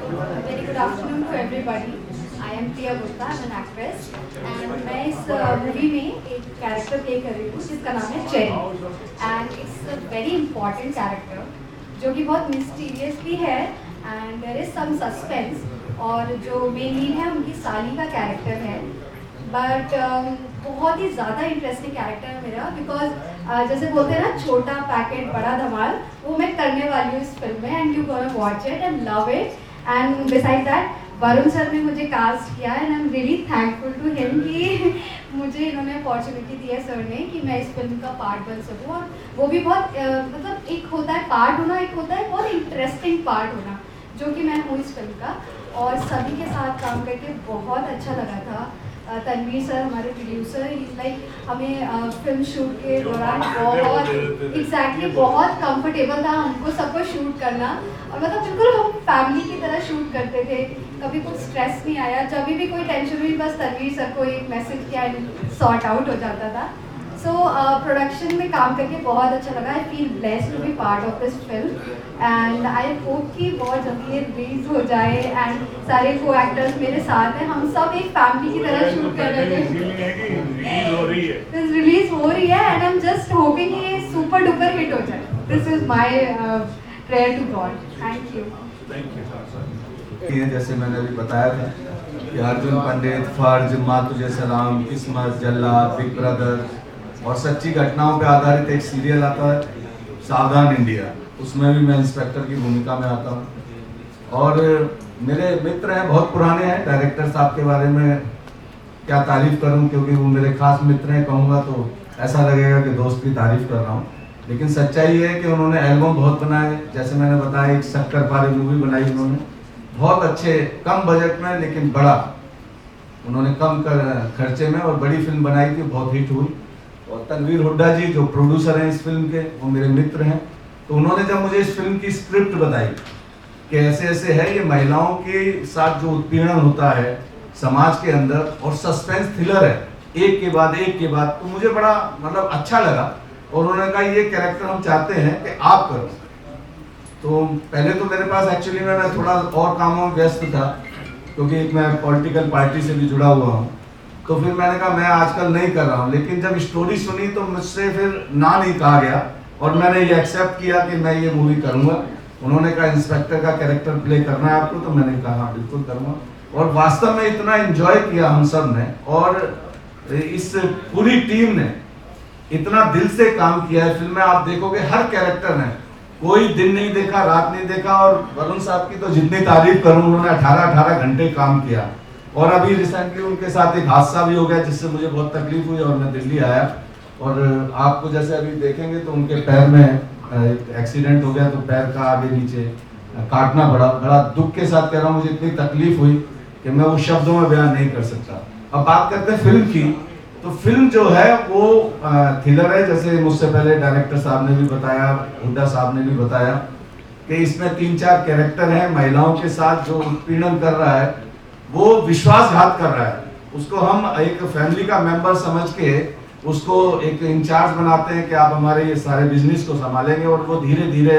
Very good afternoon to everybody. I am Priya Gupta, I'm an actress and मैं इस movie में एक character play कर रही हूँ जिसका नाम है Cherry and it's a very important character जो कि बहुत मिस्टीरियस भी है and there is some suspense और जो मेन लीड है उनकी साली का कैरेक्टर है बट बहुत ही ज़्यादा इंटरेस्टिंग कैरेक्टर है मेरा बिकॉज जैसे बोलते हैं ना छोटा पैकेट बड़ा धमाल वो मैं करने वाली हूँ इस फिल्म में and you gonna watch it and love it and beside that Varun sir ने मुझे कास्ट किया and I am really thankful to him कि मुझे इन्होंने अपॉर्चुनिटी दी है सर ने कि मैं इस फिल्म का पार्ट बन सकूँ और वो भी बहुत मतलब एक होता है पार्ट होना एक होता है बहुत इंटरेस्टिंग पार्ट होना जो कि मैं हूँ इस फिल्म का और सभी के साथ काम करके बहुत अच्छा लगा था। तनवीर सर हमारे प्रोड्यूसर लाइक हमें फिल्म शूट के दौरान बहुत एग्जैक्टली बहुत कंफर्टेबल था हमको सबको शूट करना और मतलब बिल्कुल हम फैमिली की तरह शूट करते थे कभी कुछ स्ट्रेस नहीं आया जब भी कोई टेंशन हुई बस तनवीर सर को एक मैसेज किया सॉर्ट आउट हो जाता था। सो प्रोडक्शन में काम करके बहुत अच्छा लगा। I feel blessed to be part of this film and I hope कि बहुत जल्दी ये रिलीज हो जाए एंड सारे को एक्टर्स मेरे साथ हैं हम सब एक फैमिली की तरह शूट कर रहे थे। रिलीज हो रही है and I am just hoping कि ये सुपर डुपर हिट हो जाए। This is my prayer to God. Thank you. जैसे मैंने अभी बताया था कि अर्जुन पंडित, फर्ज, माँ तुझे सलाम, किस्मत, जल्लाद, बिग ब्रदर और सच्ची घटनाओं पे आधारित एक सीरियल आता है सावधान इंडिया, उसमें भी मैं इंस्पेक्टर की भूमिका में आता हूँ और मेरे मित्र हैं बहुत पुराने हैं। डायरेक्टर साहब के बारे में क्या तारीफ करूँ क्योंकि वो मेरे खास मित्र हैं, कहूँगा तो ऐसा लगेगा कि दोस्त की तारीफ कर रहा हूँ लेकिन सच्चाई है कि उन्होंने एल्बम बहुत बनाए। जैसे मैंने बताया एक शक्कर पारे मूवी बनाई उन्होंने बहुत अच्छे कम बजट में लेकिन बड़ा उन्होंने कम खर्चे में और बड़ी फिल्म बनाई थी बहुत हिट हुई। और तनवीर हुड्डा जी जो प्रोड्यूसर हैं इस फिल्म के वो मेरे मित्र हैं तो उन्होंने जब मुझे इस फिल्म की स्क्रिप्ट बताई कि ऐसे ऐसे है ये महिलाओं के साथ जो उत्पीड़न होता है समाज के अंदर और सस्पेंस थ्रिलर है एक के बाद तो मुझे बड़ा मतलब अच्छा लगा और उन्होंने कहा ये कैरेक्टर हम चाहते हैं कि आप करो। तो पहले तो मेरे पास एक्चुअली मैं थोड़ा और कामों में व्यस्त था क्योंकि मैं पॉलिटिकल पार्टी से भी जुड़ा हुआ हूँ तो फिर मैंने कहा मैं आजकल नहीं कर रहा हूँ लेकिन जब स्टोरी सुनी तो मुझसे फिर ना नहीं कहा गया और मैंने ये एक्सेप्ट किया कि मैं ये मूवी करूँगा। उन्होंने कहा इंस्पेक्टर का कैरेक्टर प्ले करना है आपको तो मैंने कहा हाँ बिल्कुल करूँगा और वास्तव में इतना एंजॉय किया हम सब ने और इस पूरी टीम ने इतना दिल से काम किया है। फिल्म में आप देखोगे हर कैरेक्टर ने कोई दिन नहीं देखा रात नहीं देखा और वरुण साहब की तो जितनी तारीफ करूं उन्होंने 18 घंटे काम किया और अभी रिसेंटली उनके साथ एक हादसा भी हो गया जिससे मुझे बहुत तकलीफ हुई और मैं दिल्ली आया और आपको जैसे अभी देखेंगे तो उनके पैर में एक्सीडेंट हो गया तो पैर का आगे नीचे काटना पड़ा। बड़ा दुख के साथ कह रहा हूँ मुझे इतनी तकलीफ हुई कि मैं वो शब्दों में बयान नहीं कर सकता। अब बात करते हैं फिल्म की तो फिल्म जो है वो थ्रिलर है जैसे मुझसे पहले डायरेक्टर साहब ने भी बताया हुड्डा साहब ने भी बताया कि इसमें 3-4 कैरेक्टर हैं महिलाओं के साथ जो उत्पीड़न कर रहा है वो विश्वासघात कर रहा है उसको हम एक फैमिली का मेंबर समझ के उसको एक इंचार्ज बनाते हैं कि आप हमारे ये सारे बिजनेस को संभालेंगे और वो धीरे धीरे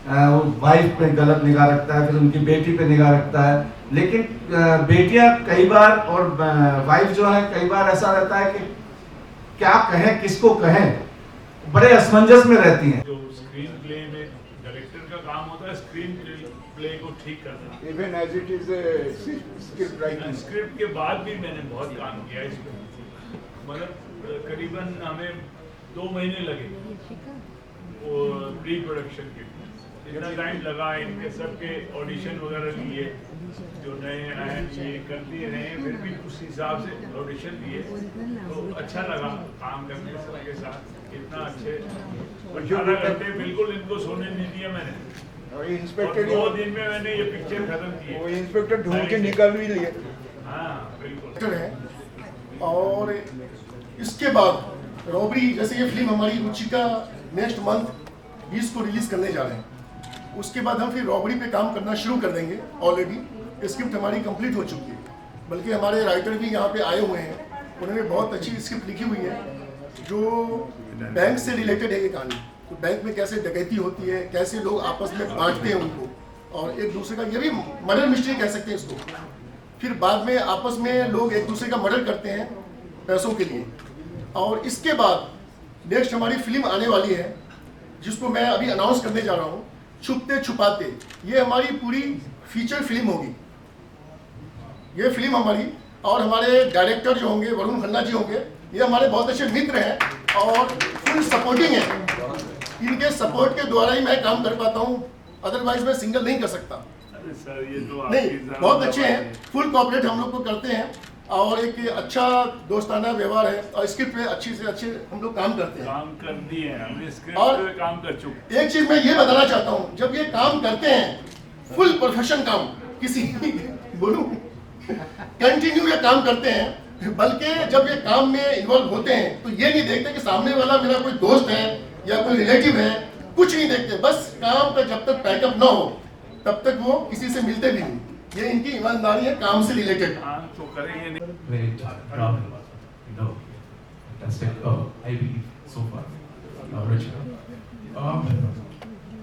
वाइफ पे गलत निगाह रखता है फिर उनकी बेटी पे निगाह रखता है लेकिन बेटियां कई बार और वाइफ जो है कई बार ऐसा रहता है कि क्या कहें किसको कहें बड़े असमंजस में रहती हैं। जो स्क्रीन प्ले में डायरेक्टर का काम होता है स्क्रीन प्ले को ठीक करना even as it is script writing script के बाद भी मैंने बहुत काम किया इस पर मतलब करीबन हमें 2 महीने लगे वो प्री प्रोडक्शन के इतना टाइम लगा इनके सबके ऑडिशन वगैरह लिए जो नए आए ये करते रहे फिर भी उस हिसाब से ऑडिशन लिए तो अच्छा लगा काम करने सबके साथ इतना अच्छे 18 घंटे बिल्कुल इनको सोने नहीं दिया मैंने और इंस्पेक्टर 2 दिन में मैंने ये पिक्चर खत्म की वो इंस्पेक्टर ढूंढ के निकाल भी लिए। हाँ बिल्कुल है और इसके बाद रॉबरी जैसे ये फिल्म हमारी रुचिका नेक्स्ट मंथ 20 को रिलीज करने जा रहे हैं उसके बाद हम फिर रॉबरी पे काम करना शुरू कर देंगे। ऑलरेडी स्क्रिप्ट हमारी कंप्लीट हो चुकी है बल्कि हमारे राइटर भी यहाँ पे आए हुए हैं उन्होंने बहुत अच्छी स्क्रिप्ट लिखी हुई है जो बैंक से रिलेटेड है ये कहानी। तो बैंक में कैसे डकैती होती है कैसे लोग आपस में बांटते हैं उनको और एक दूसरे का, ये भी मर्डर मिस्ट्री कह सकते हैं इसको। फिर बाद में आपस में लोग एक दूसरे का मर्डर करते हैं पैसों के लिए। और इसके बाद नेक्स्ट हमारी फिल्म आने वाली है जिसको मैं अभी अनाउंस करने जा रहा हूँ, छुपते छुपाते। ये हमारी पूरी फीचर फिल्म होगी ये फिल्म हमारी। और हमारे डायरेक्टर जो होंगे वरुण खन्ना जी होंगे, ये हमारे बहुत अच्छे मित्र हैं और फुल सपोर्टिंग है। इनके सपोर्ट के द्वारा ही मैं काम कर पाता हूँ, अदरवाइज मैं सिंगल नहीं कर सकता। अरे सर ये तो नहीं, आपकी बहुत ज़रूरत अच्छे है। हैं, फुल कोऑपरेट हम लोग को करते हैं और एक अच्छा दोस्ताना व्यवहार है और स्क्रिप्ट पे अच्छी से अच्छे हम लोग काम करते हैं। काम कर दिए हैं हमने, स्क्रिप्ट और पे काम कर चुके। एक चीज मैं ये बताना चाहता हूँ, जब ये काम करते हैं फुल प्रोफेशन काम, किसी बोलूं कंटिन्यू ये काम करते हैं, बल्कि जब ये काम में इन्वॉल्व होते हैं तो ये नहीं देखते कि सामने वाला मेरा कोई दोस्त है या कोई रिलेटिव है, कुछ नहीं देखते। बस काम का जब तक पैकअप ना हो तब तक वो किसी से मिलते भी नहीं। ये इनकी ईमानदारी है काम से रिलेटेड। काम तो करेंगे नहीं। Very proud, you know, fantastic, I believe, so far. Ruchika.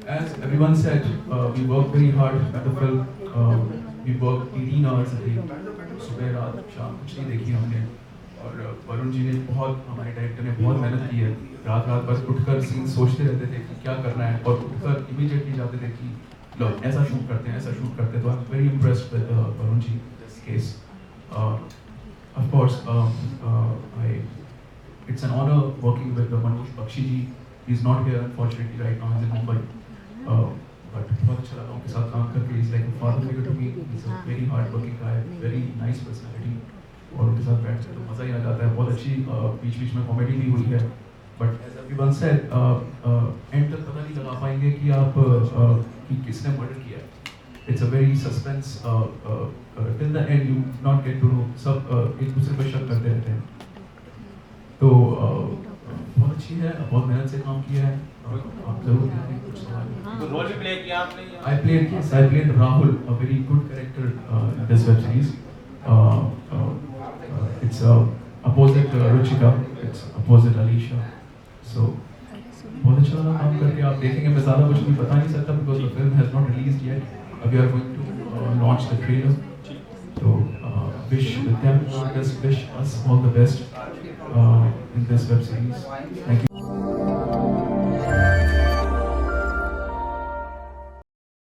As everyone said, we work very hard at the film. We work 18 hours a day. सुबह रात शाम कुछ नहीं देखी हमने। और वरुण जी ने बहुत, हमारे डायरेक्टर ने बहुत मेहनत की है। रात रात बस उठकर सीन सोचते रहते थे कि क्या करना है और उठकर इमीडिएटली जाते थे कि लो ऐसा शूट करते हैं, ऐसा शूट करते हैं। तो I am very impressed with Varun ji this case. Of course, it's an honor working with Manoj Bakshi ji. He's not here unfortunately right now, he's in Mumbai. But बहुत अच्छा लगा उनके साथ काम करके। He's like a father figure to me. He's a very hard working guy, very nice personality. और उनके साथ बैठ कर तो मज़ा ही आ जाता है। बहुत अच्छी बीच बीच में कॉमेडी भी हुई है। But as everyone said, end तक पता नहीं लगा पाएंगे कि आप कि किसने मर्डर किया है। It's a very suspense. Till the end you not get to know. सब एक दूसरे पर शक करते रहते हैं। तो बहुत अच्छी है, बहुत मेहनत से काम किया है। आप जरूर देखें कुछ सवाल। तो रोल भी प्ले किया आपने? I played Rahul, a very good character in this web series. It's opposite Ruchika, it's opposite Alicia. So बहुत अच्छा लगा काम करके। आप देखेंगे, मैं ज़्यादा कुछ भी बता नहीं सकता because the film has not released yet. We are going to launch the trailer. So wish them, just wish us all the best in this web series. Thank you.